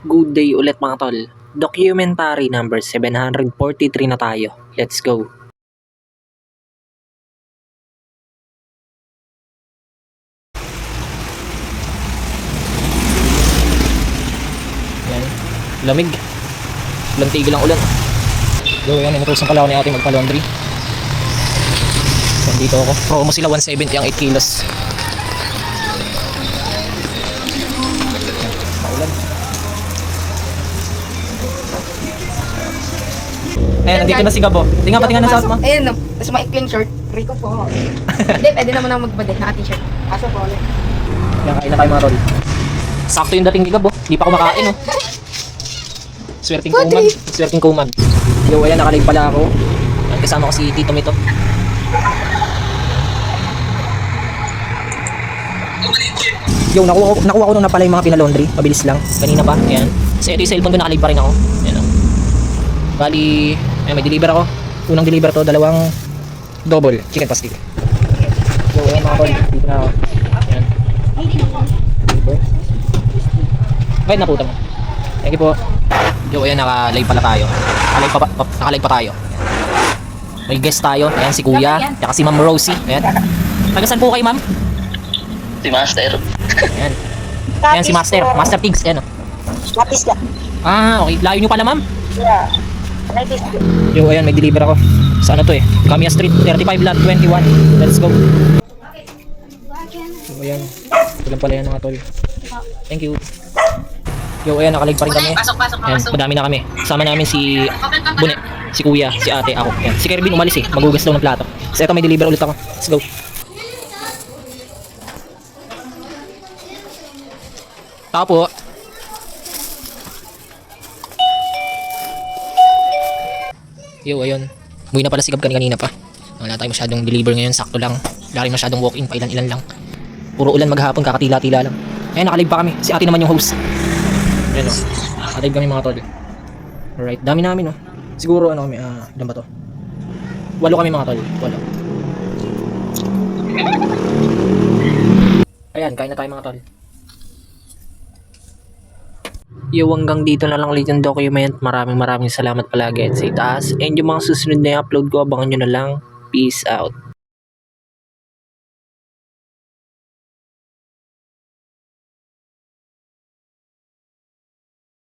Good day ulit mga tol. Documentary number 743 na tayo. Let's go. Yan. Lamig. Walang tigil ang ulan. Yo, yan. Inutusan pala ako ni ate magpa-laundry. So, dito ako. Promo sila 170 ang 8 kilos. Maulan. Ayan, nandito na si Gabo. Tingnan patingan na sa mo. Ayan, no. Tapos maikling short. Rico po. Hindi, pwede naman ako magbalik na t-shirt. Kaso po ulit. Yan, kain na tayo mga tol. Sakto yung dating ni Gabo. Di pa kumakain, oh. Swerting kuman. Swerting kuman. Yo, ayan, nakalig pala ako. Yan, kasama ko si Tito Mito. Yo, nakuha ko nung napala yung mga pinalondry. Mabilis lang. Kanina pa. Ayan. So, ito yung cellphone ko, nakalig pa rin ako. Ayan, oh. Bali, ayan, may deliver ako. Unang deliver to, dalawang double chicken pastil. Yo, ayan mga tol. Dito na ako. Ayan. Deliver. Kahit naputa mo. Thank you po. Yo, ayan, naka-live pala tayo. Naka-live pa tayo. May guest tayo. Ayan, si Kuya. Tsaka si Ma'am Rosie. Ayan. Taga saan po kayo, Ma'am? Si Master. Ayan. Ayan, si Master. Master Pigs. Ayan, oh. Lapis lang. Ah, okay. Layo nyo pala, Ma'am. Yeah. Lapis. Yo, ayan, may deliver ako. Sa ano to eh? Kamiya Street, 35 lot 21. Let's go. Yo, ayan. Ito lang pala yan mga tol. Thank you. Yo, ayan, nakalig pa rin kami. Ayan, madami na kami. Kasama namin si Bune, si Kuya, si Ate, ako. Ayan. Si Kervin umalis eh. Magugas daw ng plato. So, eto may deliver ulit ako. Let's go. Tao po. Yo, ayun. Umuwi na pala si Gab kanina pa. Wala tayong masyadong deliver ngayon. Sakto lang. Wala rin masyadong walk-in. Pa ilan-ilan lang. Puro ulan maghapon. Kakatila-tila lang. Ayan, nakalig pa kami. Si Ate naman yung host. Ayan o. Nakalig kami mga tol. Alright. Dami namin o. Siguro ano kami. Ilan ba to? 8 kami mga tol. 8. Ayan, kain na tayo mga tol. Yo, hanggang dito na lang ulit yung document. Maraming salamat palagi at sa itaas. And yung mga susunod na i-upload ko, abangan nyo na lang. Peace out.